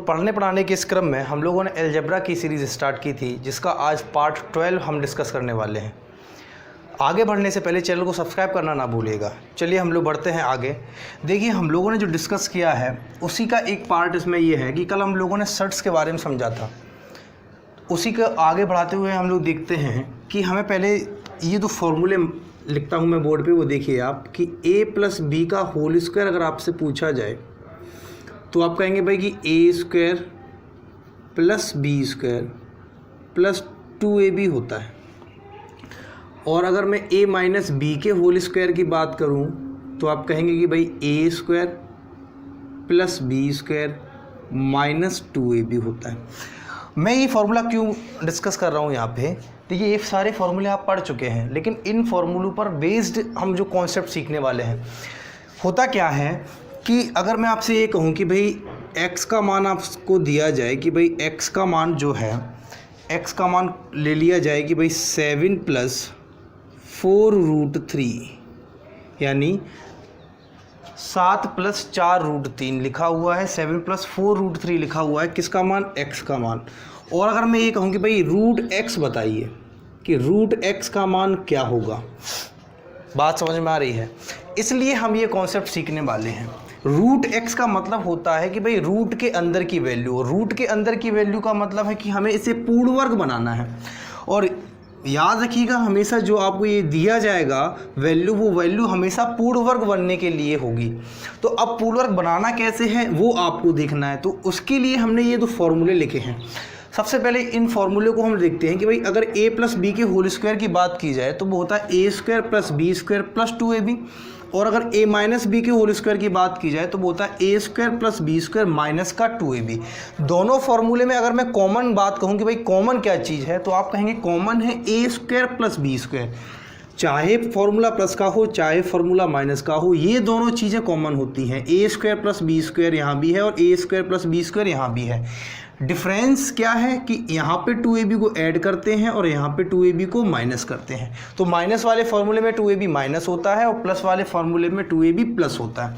पढ़ने पढ़ाने के इस क्रम में हम लोगों ने अलजेब्रा की सीरीज़ स्टार्ट की थी, जिसका आज पार्ट 12 हम डिस्कस करने वाले हैं। आगे बढ़ने से पहले चैनल को सब्सक्राइब करना ना भूलिएगा। चलिए हम लोग बढ़ते हैं आगे। देखिए, हम लोगों ने जो डिस्कस किया है उसी का एक पार्ट इसमें ये है कि कल हम लोगों ने शर्ट्स के बारे में समझा था। उसी का आगे बढ़ाते हुए हम लोग देखते हैं कि हमें पहले ये जो फॉर्मूले लिखता हूँ मैं बोर्ड पे, वो देखिए आप कि a+b का होल स्क्वायर अगर आपसे पूछा जाए तो आप कहेंगे भाई कि a² + b² + 2ab होता है। और अगर मैं a - b के होल स्क्वायर की बात करूं तो आप कहेंगे कि भाई a² + b² - 2ab होता है। मैं ये फार्मूला क्यों डिस्कस कर रहा हूँ यहाँ पे? देखिए, ये सारे फार्मूले आप पढ़ चुके हैं, लेकिन इन फार्मूलों पर बेस्ड हम जो कॉन्सेप्ट सीखने वाले हैं। होता क्या है कि अगर मैं आपसे ये कहूँ कि भाई x का मान आपको दिया जाए कि भाई x का मान जो है, x का मान ले लिया जाए कि भाई 7 + 4√3 यानी 7 + 4√3 लिखा हुआ है, 7 + 4√3 लिखा हुआ है, किसका मान? x का मान। और अगर मैं ये कहूँ कि भाई √x बताइए कि √x का मान क्या होगा। बात समझ में आ रही है? इसलिए हम ये कॉन्सेप्ट सीखने वाले हैं। √x का मतलब होता है कि भाई रूट के अंदर की वैल्यू, रूट के अंदर की वैल्यू का मतलब है कि हमें इसे पूर्ण वर्ग बनाना है। और याद रखिएगा, हमेशा जो आपको ये दिया जाएगा वैल्यू, वो वैल्यू हमेशा पूर्ण वर्ग बनने के लिए होगी। तो अब पूर्ण वर्ग बनाना कैसे है वो आपको देखना है। तो उसके लिए हमने ये दो फॉर्मूले लिखे हैं। सबसे पहले इन फॉर्मूले को हम देखते हैं कि भाई अगर a + b के होल स्क्वायर की बात की जाए तो वो होता है a² + b² + 2ab। और अगर a - b के होल स्क्वायर की बात की जाए तो वो होता है a² + b² - का 2ab। दोनों फार्मूले में अगर मैं कॉमन बात कहूँ कि भाई कॉमन क्या चीज़ है, तो आप कहेंगे कॉमन है a² + b²। चाहे फार्मूला प्लस का हो चाहे फार्मूला माइनस का हो, ये दोनों चीज़ें कॉमन होती हैं। a² + b² यहाँ भी है और a² + b² यहाँ भी है। डिफरेंस क्या है कि यहाँ पे 2ab को ऐड करते हैं और यहाँ पे 2ab को माइनस करते हैं। तो माइनस वाले फार्मूले में 2ab माइनस होता है और प्लस वाले फार्मूले में 2ab प्लस होता है।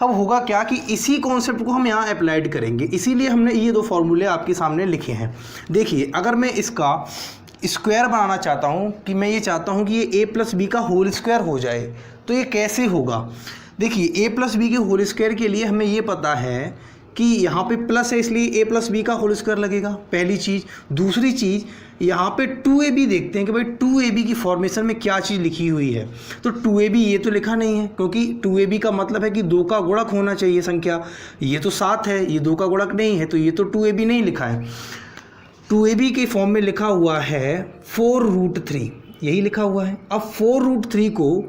अब होगा क्या कि इसी कॉन्सेप्ट को हम यहाँ अप्लाइड करेंगे, इसीलिए हमने ये दो फार्मूले आपके सामने लिखे हैं। देखिए, अगर मैं इसका स्क्वायर बनाना चाहता हूँ कि मैं ये चाहता हूँ कि ये a + b का होल स्क्वायर हो जाए, तो ये कैसे होगा? देखिए, a + b के होल स्क्वायर के लिए हमें ये पता है कि यहाँ पे प्लस है, इसलिए a + b का होल स्क्वायर लगेगा, पहली चीज़। दूसरी चीज़, यहाँ पे 2ab देखते हैं कि भाई 2ab की फॉर्मेशन में क्या चीज़ लिखी हुई है। तो 2ab ये तो लिखा नहीं है, क्योंकि 2ab का मतलब है कि 2 का गुणक होना चाहिए संख्या। ये तो 7 है, ये 2 का गुणक नहीं है, तो ये तो 2ab नहीं लिखा है। 2ab के फॉर्म में लिखा हुआ है 4√3, यही लिखा हुआ है। अब 4√3 को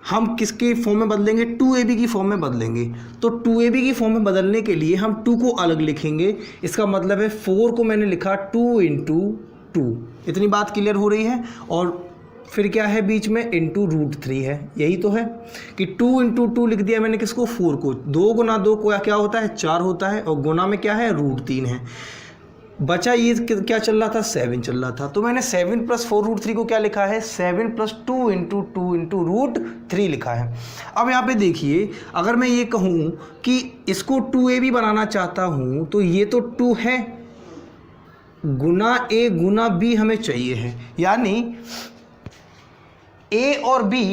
हम किसके फॉर्म में बदलेंगे? 2ab की फॉर्म में बदलेंगे। तो 2ab की फॉर्म में बदलने के लिए हम 2 को अलग लिखेंगे। इसका मतलब है 4 को मैंने लिखा 2 × 2। इतनी बात क्लियर हो रही है? और फिर क्या है बीच में? √3 है। यही तो है कि 2 × 2 लिख दिया मैंने किसको? 4 को। 2 × 2 को क्या होता है? 4 होता है, और गुना में क्या है? √3 है। बचा ये क्या चल रहा था? 7 चल रहा था। तो मैंने 7 + 4√3 को क्या लिखा है? 7 + 2 × 2 × √3 लिखा है। अब यहाँ पे देखिए, अगर मैं ये कहूँ कि इसको 2ab बनाना चाहता हूँ तो ये तो 2 है, गुना a गुना b हमें चाहिए है। यानी a और b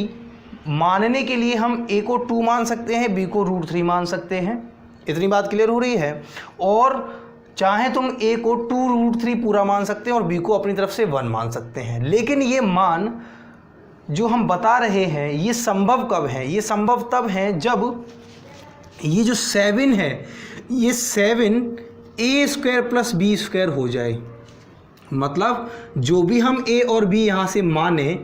मानने के लिए हम a को 2 मान सकते हैं, b को √3 मान सकते हैं। इतनी बात क्लियर हो रही है? और चाहे तुम a को 2√3 पूरा मान सकते हैं और b को अपनी तरफ से 1 मान सकते हैं। लेकिन ये मान जो हम बता रहे हैं ये संभव कब है? ये संभव तब है जब ये जो 7 है, ये 7 a² + b² हो जाए। मतलब जो भी हम a और b यहाँ से माने,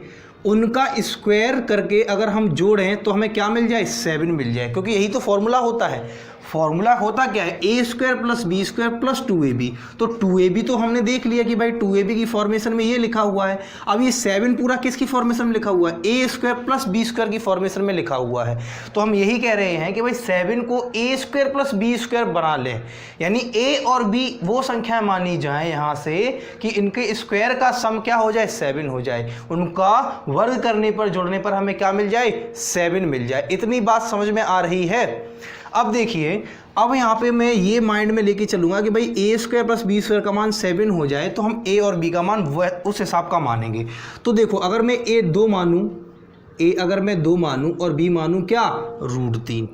उनका स्क्वायर करके अगर हम जोड़ें तो हमें क्या मिल जाए? 7 मिल जाए। क्योंकि यही तो फॉर्मूला होता है। फॉर्मूला होता क्या है? a² + b² + 2ab। तो 2ab तो हमने देख लिया कि भाई 2ab की फॉर्मेशन में ये लिखा हुआ है। अब ये 7 पूरा किसकी फॉर्मेशन में लिखा हुआ है? a² + b² की फॉर्मेशन में लिखा हुआ है। तो हम यही कह रहे हैं कि भाई 7 को a² + b² बना लें, यानी a और b वो संख्या मानी जाए यहाँ से कि इनके स्क्वायर का सम क्या हो जाए? 7 हो जाए। उनका वर्ग करने पर, जोड़ने पर हमें क्या मिल जाए? 7 मिल जाए। इतनी बात समझ में आ रही है? अब देखिए, अब यहाँ पे मैं ये माइंड में लेके चलूँगा कि भाई ए स्क्वायर प्लस बी स्क्वायर का मान 7 हो जाए तो हम ए और बी का मान उस हिसाब का मानेंगे। तो देखो, अगर मैं ए अगर मैं 2 मानूँ और बी मानूँ क्या, √3,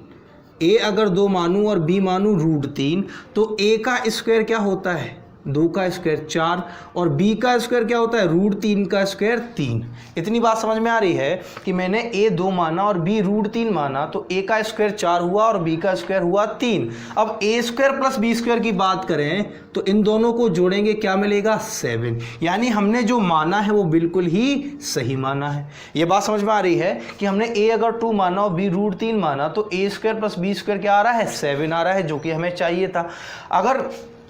ए अगर 2 मानूँ और बी मानूँ √3, तो ए का स्क्वायर क्या होता है, 2 का स्क्वायर 4, और b का स्क्वायर क्या होता है, √3 का स्क्वायर 3। इतनी बात समझ में आ रही है कि मैंने a 2 माना और b √3 माना, तो a का स्क्वायर 4 हुआ और b का स्क्वायर हुआ 3। अब a square plus b square की बात करें तो इन दोनों को जोड़ेंगे, क्या मिलेगा, 7। यानी हमने जो माना है वो बिल्कुल ही सही माना है। ये बात समझ में आ रही है कि हमने a अगर 2 माना और b √3 माना तो a square plus b square क्या आ रहा है, 7 आ रहा है, जो कि हमें चाहिए था। अगर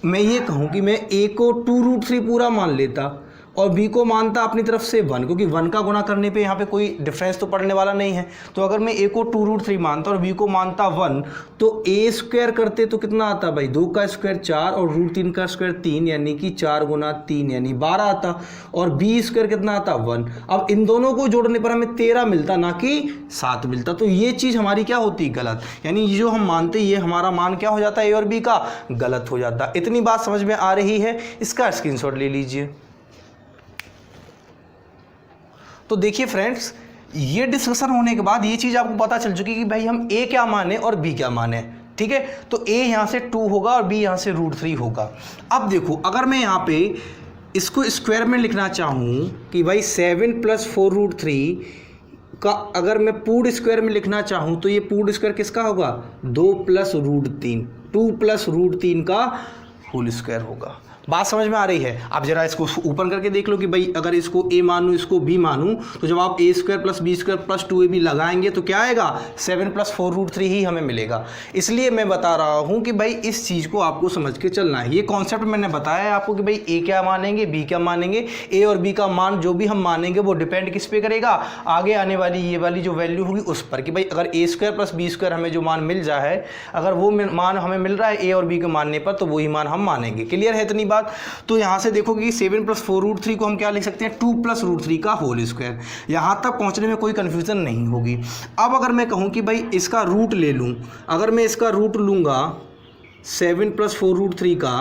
मैं ये कहूँ कि मैं a को 2√3 पूरा मान लेता और b को मानता अपनी तरफ से 1, क्योंकि 1 का गुणा करने पे यहाँ पे कोई डिफरेंस तो पड़ने वाला नहीं है। तो अगर मैं a को 2√3 मानता और b को मानता 1, तो a स्क्वायर करते तो कितना आता भाई, 2 का स्क्वायर 4 और √3 का स्क्वायर 3, यानी कि 4 गुना 3 यानी 12 आता, और b स्क्वायर कितना आता, 1। अब इन दोनों को जोड़ने पर हमें 13 मिलता, ना कि 7 मिलता। तो ये चीज़ हमारी क्या होती, गलत, यानी जो हम मानते ये हमारा मान क्या हो जाता है, a और b का गलत हो जाता। इतनी बात समझ में आ रही है, इसका स्क्रीनशॉट ले लीजिए। तो देखिए फ्रेंड्स, ये डिस्कशन होने के बाद ये चीज़ आपको पता चल चुकी कि भाई हम a क्या माने और b क्या माने, ठीक है। तो a यहाँ से 2 होगा और b यहाँ से √3 होगा। अब देखो, अगर मैं यहाँ पे इसको स्क्वायर में लिखना चाहूँ कि भाई 7 + 4√3 का अगर मैं पूर्ण स्क्वायर में लिखना चाहूँ तो ये पूर्ण स्क्वायर किसका होगा, 2 + √3, 2 + √3 का होल स्क्वायर होगा। बात समझ में आ रही है। आप जरा इसको ऊपर करके देख लो कि भाई अगर इसको a मानूँ इसको b मानूँ, तो जब आप a square plus b square plus 2ab लगाएंगे तो क्या आएगा, 7 + 4√3 ही हमें मिलेगा। इसलिए मैं बता रहा हूँ कि भाई इस चीज़ को आपको समझ के चलना है। ये कॉन्सेप्ट मैंने बताया है आपको कि भाई a क्या मानेंगे, b क्या मानेंगे। a और b का मान जो भी हम मानेंगे वो डिपेंड किस पे करेगा, आगे आने वाली ये वाली जो वैल्यू होगी उस पर, कि भाई अगर a square plus b square हमें जो मान मिल जाए, अगर वो मान हमें मिल रहा है a और b के मानने पर, तो वही मान हम मानेंगे। क्लियर है इतनी बात। तो यहाँ से देखो कि 7 + 4√3 को हम क्या लिख सकते हैं, 2 + √3 का होल स्क्वायर। यहाँ तक पहुँचने में कोई कन्फ्यूज़न नहीं होगी। अब अगर मैं कहूँ कि भाई इसका रूट ले लूँ, अगर मैं इसका रूट लूँगा 7 + 4√3 का,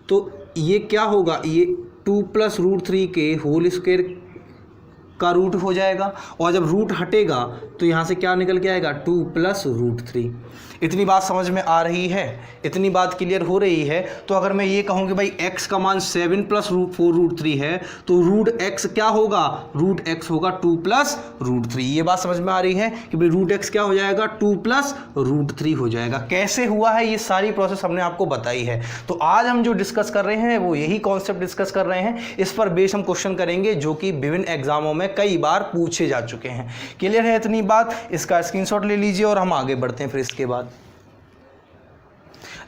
तो ये क्या होगा, ये 2 + √3 के होल स्क्वायर का रूट हो जाएगा, और जब रूट हटेगा तो यहाँ से क्या निकल के आएगा, 2 + √3। इतनी बात समझ में आ रही है, इतनी बात क्लियर हो रही है। तो अगर मैं ये कहूँ कि भाई x का मान 7 + 4√3 है, तो √x क्या होगा, √x होगा 2 + √3। ये बात समझ में आ रही है कि भाई √x क्या हो जाएगा, 2 + √3 हो जाएगा। कैसे हुआ है ये सारी प्रोसेस हमने आपको बताई है। तो आज हम जो डिस्कस कर रहे हैं वो यही कॉन्सेप्ट डिस्कस कर रहे हैं। इस पर बेस हम क्वेश्चन करेंगे जो कि विभिन्न एग्जामों में कई बार पूछे जा चुके हैं। क्लियर है इतनी बात। इसका स्क्रीनशॉट ले लीजिए और हम आगे बढ़ते हैं फिर इसके बाद।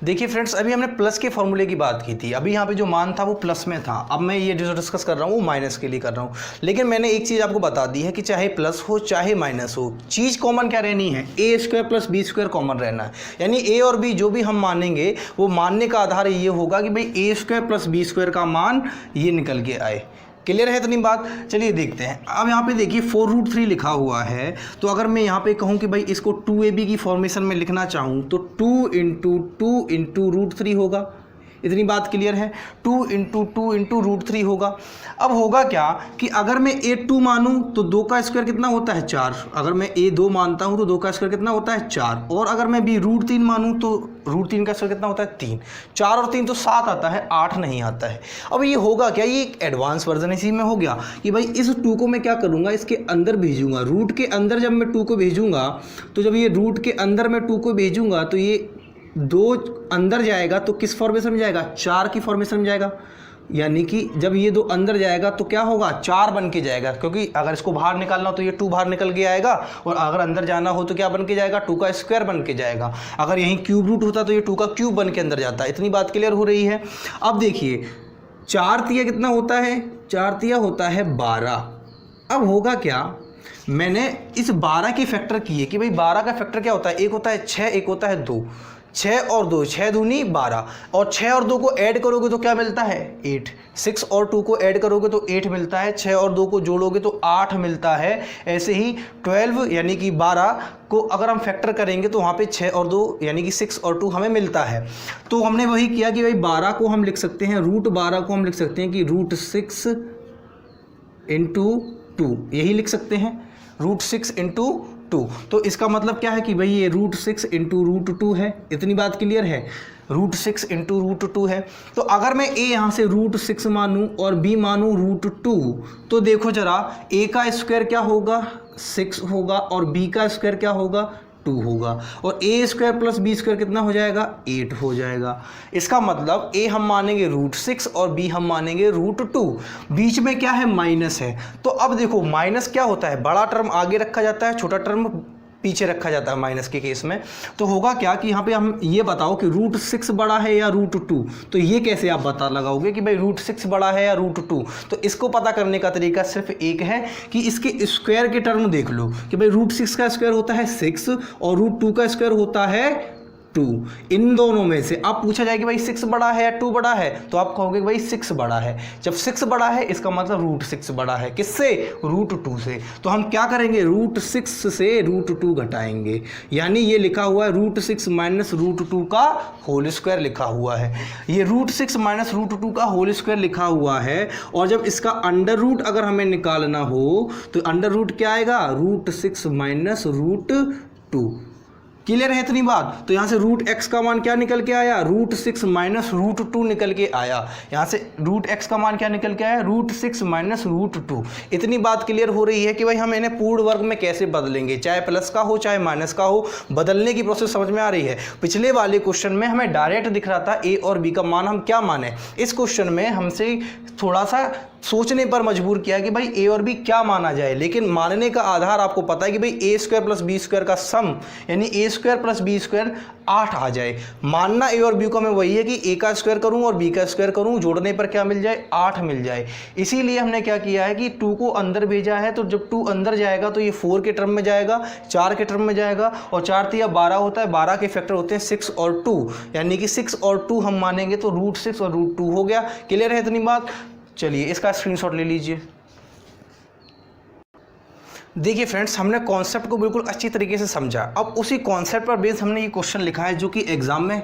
देखिए फ्रेंड्स, अभी हमने प्लस के फॉर्मूले की बात की थी। अभी यहाँ पे जो मान था वो प्लस में था। अब मैं ये जो डिस्कस कर रहा हूँ वो माइनस के लिए कर रहा हूँ। लेकिन मैंने एक चीज़ आपको बता दी है कि चाहे प्लस हो चाहे माइनस हो, चीज़ कॉमन क्या रहनी है, a square plus b square common रहना है। यानी a और b जो भी हम मानेंगे वो मानने का आधार ये होगा कि भाई a square plus b square का मान ये निकल के आए। क्लियर है इतनी बात। चलिए देखते हैं। अब यहाँ पे देखिए 4√3 लिखा हुआ है, तो अगर मैं यहाँ पे कहूँ कि भाई इसको 2ab की फॉर्मेशन में लिखना चाहूँ तो 2 × 2 × √3 होगा। इतनी बात क्लियर है। 2 × 2 × √3 होगा। अब होगा क्या कि अगर मैं a2 मानूँ तो 2 का स्क्वायर कितना होता है, 4। अगर मैं a2 मानता हूँ तो 2 का स्क्वायर कितना होता है, 4। और अगर मैं b √3 मानूँ तो √3 का स्क्वायर कितना होता है, 3। 4 और 3 तो 7 आता है, 8 नहीं आता है। अब ये होगा क्या, ये एक एडवांस वर्जन इसी में हो गया कि भाई इस 2 को मैं क्या करूँगा, इसके अंदर भेजूँगा। रूट के अंदर जब मैं 2 को भेजूँगा तो जब ये रूट के अंदर मैं 2 को भेजूँगा तो ये 2 अंदर जाएगा तो किस फॉर्मेशन में जाएगा, 4 की फॉर्मेशन में जाएगा। यानी कि जब ये 2 अंदर जाएगा तो क्या होगा, 4 बन के जाएगा, क्योंकि अगर इसको बाहर निकालना हो तो ये 2 बाहर निकल के आएगा, और अगर अंदर जाना हो तो क्या बन के जाएगा, 2 का स्क्वायर बन के जाएगा। अगर यहीं क्यूब रूट होता तो ये 2 का क्यूब बन के अंदर जाता। इतनी बात क्लियर हो रही है। अब देखिए 4 तिया कितना होता है, 4 तिया होता है 12। अब होगा क्या, मैंने इस 12 के फैक्टर किए कि भाई 12 का फैक्टर क्या होता है, एक होता है 6, एक होता है 2। 6 और 2, 6 दूनी 12, और 6 और 2 को ऐड करोगे तो क्या मिलता है 8। 6 और 2 को ऐड करोगे तो 8 मिलता है, 6 और 2 को जोड़ोगे तो 8 मिलता है। ऐसे ही 12 यानी कि 12 को अगर हम फैक्टर करेंगे तो वहाँ पे 6 और 2 यानी कि 6 और 2 हमें मिलता है। तो हमने वही किया कि भाई 12 को हम लिख सकते हैं, रूट 12 को हम लिख सकते हैं कि रूट 6 इंटू 2, यही लिख सकते हैं, रूट 6 इंटू 2। तो इसका मतलब क्या है कि भाई ये रूट 6 इंटू रूट 2 है। इतनी बात क्लियर है, रूट 6 इंटू रूट 2 है। तो अगर मैं ए यहाँ से रूट 6 मानूँ और बी मानूँ रूट 2, तो देखो जरा, ए का स्क्वायर क्या होगा 6 होगा और बी का स्क्वायर क्या होगा 2 होगा, और ए स्क्वायर प्लस बी स्क्वायर कितना हो जाएगा 8 हो जाएगा। इसका मतलब ए हम मानेंगे रूट 6 और बी हम मानेंगे रूट 2। बीच में क्या है माइनस है। तो अब देखो माइनस क्या होता है, बड़ा टर्म आगे रखा जाता है, छोटा टर्म पीछे रखा जाता है माइनस के केस में। तो होगा क्या कि यहाँ पे हम ये बताओ कि रूट 6 बड़ा है या रूट 2। तो ये कैसे आप पता लगाओगे कि भाई रूट 6 बड़ा है या रूट 2। तो इसको पता करने का तरीका सिर्फ एक है कि इसके स्क्वायर के टर्म देख लो कि भाई रूट 6 का स्क्वायर होता है 6 और रूट 2 का स्क्वायर होता है 2। इन दोनों में से अब पूछा जाए कि भाई 6 बड़ा है या 2 बड़ा है, तो आप कहोगे भाई 6 बड़ा है। जब 6 बड़ा है इसका मतलब रूट 6 बड़ा है, किससे रूट 2 से। तो हम क्या करेंगे रूट 6 से रूट 2 घटाएंगे, यानी ये लिखा हुआ है रूट 6 माइनस रूट 2 का होल स्क्वायर लिखा हुआ है। ये रूट 6 माइनस रूट 2 का होल स्क्वायर लिखा हुआ है। और जब इसका अंडर रूट अगर हमें निकालना हो तो अंडर रूट क्या आएगा रूट 6 माइनस रूट 2। क्लियर है इतनी बात। तो यहाँ से रूट एक्स का मान क्या निकल के आया रूट 6 माइनस रूट 2 निकल के आया। यहाँ से रूट एक्स का मान क्या निकल के आया रूट 6 माइनस रूट 2। इतनी बात क्लियर हो रही है कि भाई हम इन्हें पूर्ण वर्ग में कैसे बदलेंगे, चाहे प्लस का हो चाहे माइनस का हो, बदलने की प्रोसेस समझ में आ रही है। पिछले वाले क्वेश्चन में हमें डायरेक्ट दिख रहा था ए और बी का मान हम क्या माने। इस क्वेश्चन में हमसे थोड़ा सा सोचने पर मजबूर किया कि भाई ए और बी क्या माना जाए, लेकिन मानने का आधार आपको पता है कि भाई ए स्क्वायर प्लस बी स्क्वायर का सम यानी ए स्क्वायर प्लस बी स्क्वायर 8 आ जाए। मानना ए और बी को हमें वही है कि ए का स्क्वायर करूं और बी का स्क्वायर करूं, जोड़ने पर क्या मिल जाए 8 मिल जाए। इसीलिए हमने क्या किया है कि 2 को अंदर भेजा है। तो जब 2 अंदर जाएगा तो ये 4 के टर्म में जाएगा, 4 के टर्म में जाएगा, और 4 तिया 12 होता है, 12 के फैक्टर होते हैं 6 और 2, यानी कि 6 और 2 हम मानेंगे तो रूट 6 और रूट 2 हो गया। क्लियर है इतनी बात। चलिए इसका स्क्रीनशॉट ले लीजिए। देखिए फ्रेंड्स, हमने कॉन्सेप्ट को बिल्कुल अच्छी तरीके से समझा। अब उसी कॉन्सेप्ट पर बेस हमने ये क्वेश्चन लिखा है जो कि एग्जाम में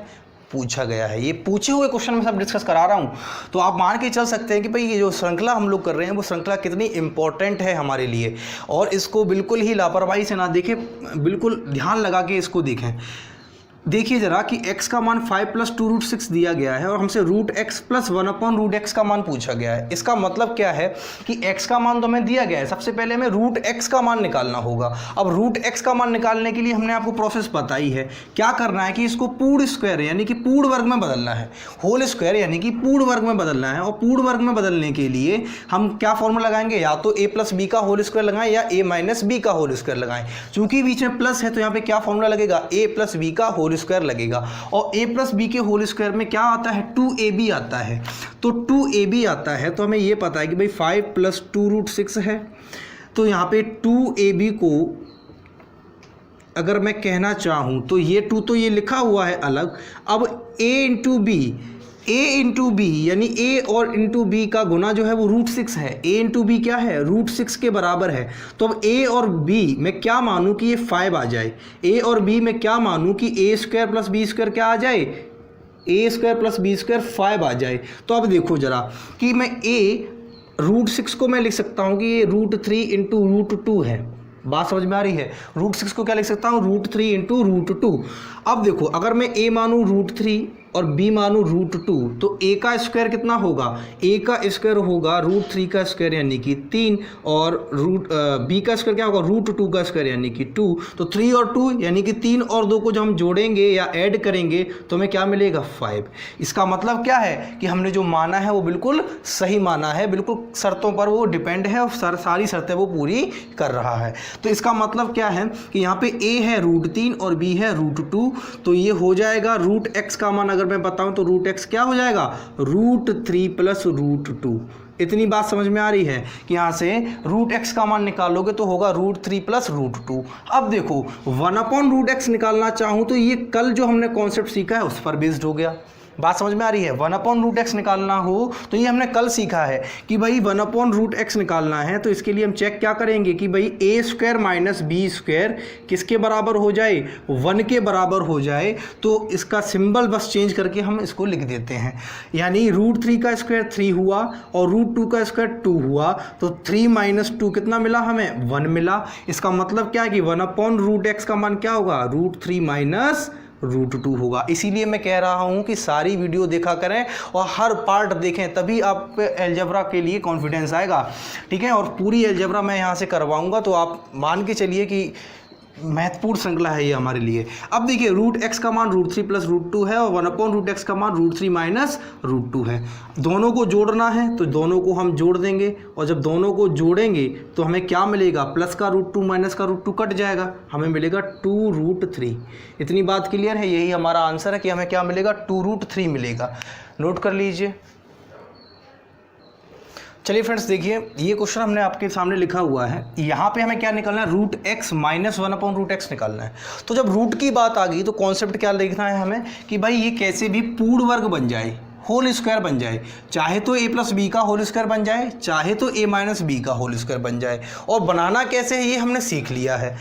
पूछा गया है। ये पूछे हुए क्वेश्चन में सब डिस्कस करा रहा हूँ, तो आप मान के चल सकते हैं कि भाई ये जो श्रृंखला हम लोग कर रहे हैं वो श्रृंखला कितनी इंपॉर्टेंट है हमारे लिए। और इसको बिल्कुल ही लापरवाही से ना देखें, बिल्कुल ध्यान लगा के इसको देखें। देखिए जरा कि x का मान 5 प्लस 2 रूट 6 दिया गया है और हमसे root x plus 1 upon root x का मान पूछा गया है। इसका मतलब क्या है कि x का मान तो हमें दिया गया है, सबसे पहले हमें रूट x का मान निकालना होगा। अब रूट x का मान निकालने के लिए हमने आपको प्रोसेस बताई है। क्या करना है कि इसको पूर्ण स्क्वायर यानी कि पूर्ण वर्ग में बदलना है, होल स्क्वायर यानी कि पूर्ण वर्ग में बदलना है। और पूर्ण वर्ग में बदलने के लिए हम क्या फॉर्मूला लगाएंगे, या तो a प्लस बी का होल स्क्वायर लगाएं या a माइनस बी का होल स्क्वायर लगाएं। चूंकि बीच में प्लस है तो यहाँ पे क्या फॉर्मूला लगेगा a प्लस बी का होल स्क्वायर लगेगा। और a प्लस बी के होल स्क्वायर में क्या आता है 2ab आता है। तो 2ab आता है तो हमें ये पता है कि भाई 5 प्लस 2 रूट 6 है। तो यहाँ पे 2ab को अगर मैं कहना चाहूँ तो ये 2 तो ये लिखा हुआ है अलग। अब a into B, a into B यानी a और इंटू बी का गुना जो है वो रूट 6 है। a इंटू बी क्या है रूट 6 के बराबर है। तो अब a और b में क्या मानूं कि ये 5 आ जाए, a और b में क्या मानूं कि a square plus B square क्या आ जाए a square plus B square 5 आ जाए। तो अब देखो जरा कि मैं a रूट 6 को मैं लिख सकता हूँ कि ये रूट 3 इंटू रूट 2 है। बात समझ में आ रही है। रूट 6 को क्या लिख सकता हूँ रूट 3 इंटू रूट 2। अब देखो अगर मैं a मानूँ रूट 3 और b मानूँ रूट 2 तो a का स्क्वायर कितना होगा, a का स्क्वायर होगा रूट 3 का स्क्वायर यानी कि 3 और रूट b का स्क्वायर क्या होगा रूट 2 का स्क्वायर यानी कि 2। तो 3 और 2 यानी कि 3 और 2 को जब हम जोड़ेंगे या ऐड करेंगे तो हमें क्या मिलेगा 5। इसका मतलब क्या है कि हमने जो माना है वो बिल्कुल सही माना है, बिल्कुल शर्तों पर वो डिपेंड है और सारी शर्तें वो पूरी कर रहा है। तो इसका मतलब क्या है कि यहाँ पे a है रूट 3 और b है रूट 2। तो ये हो जाएगा रूट x का मान अगर मैं बताऊं तो रूट एक्स क्या हो जाएगा, √3 प्लस √2। इतनी बात समझ में आ रही है कि यहाँ से रूट एक्स का मान निकालोगे तो होगा √3 प्लस √2। अब देखो 1/√x निकालना चाहूँ तो ये कल जो हमने कॉन्सेप्ट सीखा है उस पर बेस्ड हो गया। बात समझ में आ रही है, 1/√x निकालना हो तो ये हमने कल सीखा है कि भाई 1/√x निकालना है तो इसके लिए हम चेक क्या करेंगे कि भाई a² माइनस b² किसके बराबर हो जाए, 1 के बराबर हो जाए। तो इसका सिंबल बस चेंज करके हम इसको लिख देते हैं, यानी √3 का स्क्वायर 3 हुआ और √2 का स्क्वायर 2 हुआ, तो 3 माइनस 2 कितना मिला हमें, 1 मिला। इसका मतलब क्या है कि 1/√x का मान क्या होगा, √3 माइनस √2 होगा। इसीलिए मैं कह रहा हूं कि सारी वीडियो देखा करें और हर पार्ट देखें, तभी आप अलजेब्रा के लिए कॉन्फिडेंस आएगा, ठीक है। और पूरी अलजेब्रा मैं यहां से करवाऊंगा तो आप मान के चलिए कि महत्वपूर्ण श्रृंखला है ये हमारे लिए। अब देखिए √x का मान √3 प्लस √2 है और 1/√x का मान √3 माइनस √2 है। दोनों को जोड़ना है तो दोनों को हम जोड़ देंगे और जब दोनों को जोड़ेंगे तो हमें क्या मिलेगा, प्लस का √2 माइनस का √2 कट जाएगा, हमें मिलेगा 2√3। इतनी बात क्लियर है, यही हमारा आंसर है कि हमें क्या मिलेगा, 2√3 मिलेगा। नोट कर लीजिए। चलिए फ्रेंड्स देखिए, ये क्वेश्चन हमने आपके सामने लिखा हुआ है, यहाँ पे हमें क्या निकालना है, √x माइनस 1/√x निकालना है। तो जब रूट की बात आ गई तो कॉन्सेप्ट क्या लिखना है हमें कि भाई ये कैसे भी पूर्ण वर्ग बन जाए, होल स्क्वायर बन जाए, चाहे तो a प्लस बी का होल स्क्वायर बन जाए, चाहे तो a माइनस बी का होल स्क्वायर बन जाए। और बनाना कैसे है ये हमने सीख लिया है।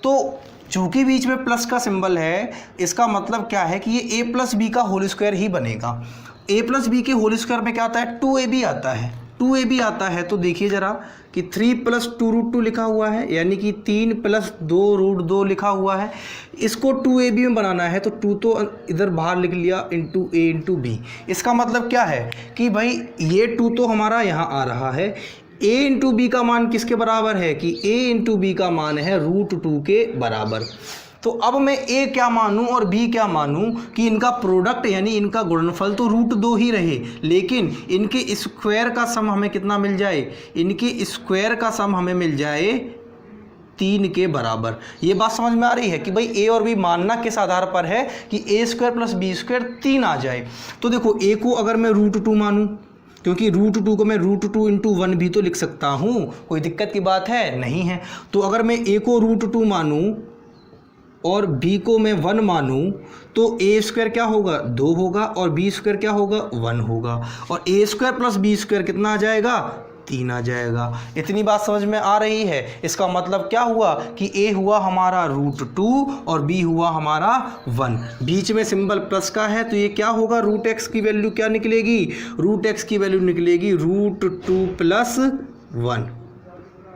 तो चूंकि बीच में प्लस का सिंबल है, इसका मतलब क्या है कि ये a प्लस बी का होल स्क्वायर ही बनेगा। a प्लस बी के होल स्क्वायर में क्या आता है, 2ab आता है, 2ab आता है। तो देखिए जरा कि 3 प्लस 2√2 लिखा हुआ है, यानी कि 3 प्लस 2√2 लिखा हुआ है। इसको 2ab में बनाना है तो 2 तो इधर बाहर लिख लिया, इंटू a इंटू बी। इसका मतलब क्या है कि भाई ये 2 तो हमारा यहाँ आ रहा है, a इंटू बी का मान किसके बराबर है कि a इंटू बी का मान है √2 के बराबर। तो अब मैं a क्या मानूं और b क्या मानूं कि इनका प्रोडक्ट यानी इनका गुणनफल तो √2 ही रहे, लेकिन इनके स्क्वायर का सम हमें कितना मिल जाए, इनके स्क्वायर का सम हमें मिल जाए 3 के बराबर। ये बात समझ में आ रही है कि भाई a और b मानना किस आधार पर है कि a² प्लस b² 3 आ जाए। तो देखो a को अगर मैं √2 मानूं, क्योंकि √2 को मैं √2 इंटू 1 भी तो लिख सकता हूँ, कोई दिक्कत की बात है नहीं है। तो अगर मैं a को √2 मानूं और b को मैं 1 मानूं तो a² क्या होगा, 2 होगा और b² क्या होगा, 1 होगा। और a² प्लस b² कितना आ जाएगा, 3 आ जाएगा। इतनी बात समझ में आ रही है। इसका मतलब क्या हुआ कि a हुआ हमारा √2 और b हुआ हमारा 1। बीच में सिंबल प्लस का है तो ये क्या होगा, √x की वैल्यू क्या निकलेगी, √x की वैल्यू निकलेगी √2 प्लस 1।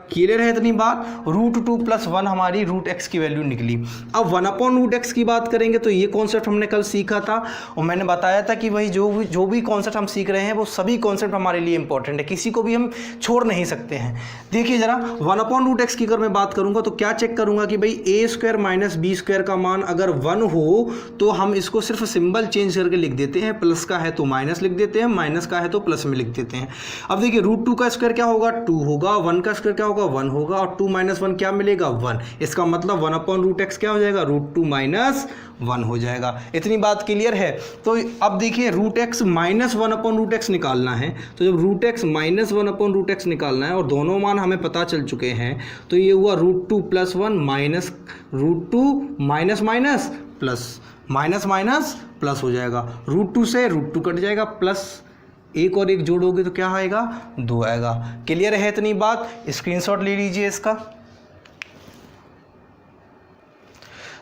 क्लियर है इतनी बात, √2 प्लस 1 हमारी √x की वैल्यू निकली। अब 1/√x की बात करेंगे तो ये कॉन्सेप्ट हमने कल सीखा था और मैंने बताया था कि भाई जो भी कॉन्सेप्ट हम सीख रहे हैं वो सभी कॉन्सेप्ट हमारे लिए इंपॉर्टेंट है, किसी को भी हम छोड़ नहीं सकते हैं। देखिए जरा 1/√x की अगर मैं बात करूंगा तो क्या चेक करूंगा कि भाई a² माइनस b² का मान अगर 1 हो तो हम इसको सिर्फ सिंबल चेंज करके लिख देते हैं, प्लस का है तो माइनस लिख देते हैं, माइनस का है तो प्लस में लिख देते हैं। अब देखिए √2 का स्क्वायर क्या होगा, 2 होगा, 1 का स्क्वायर क्या होगा, 1 होगा और 2 माइनस 1 क्या मिलेगा, 1। इसका मतलब 1/√x क्या हो जाएगा, √2 माइनस 1 हो जाएगा। इतनी बात क्लियर है। तो अब देखिए √x माइनस 1/√x निकालना है, तो जब √x माइनस 1/√x निकालना है और दोनों मान हमें पता चल चुके हैं तो ये हुआ √2 plus 1 minus √2 minus minus plus, minus minus plus हो जाएगा, √2 से √2 कट जाएगा, प्लस एक और एक जोड़ोगे तो क्या आएगा, 2 आएगा। क्लियर है इतनी बात, स्क्रीनशॉट ले लीजिए इसका।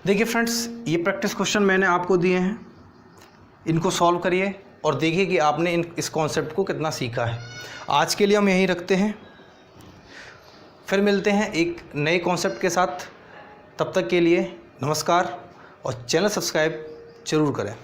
देखिए फ्रेंड्स, ये प्रैक्टिस क्वेश्चन मैंने आपको दिए हैं, इनको सॉल्व करिए और देखिए कि आपने इस कॉन्सेप्ट को कितना सीखा है। आज के लिए हम यहीं रखते हैं, फिर मिलते हैं एक नए कॉन्सेप्ट के साथ। तब तक के लिए नमस्कार और चैनल सब्सक्राइब जरूर करें।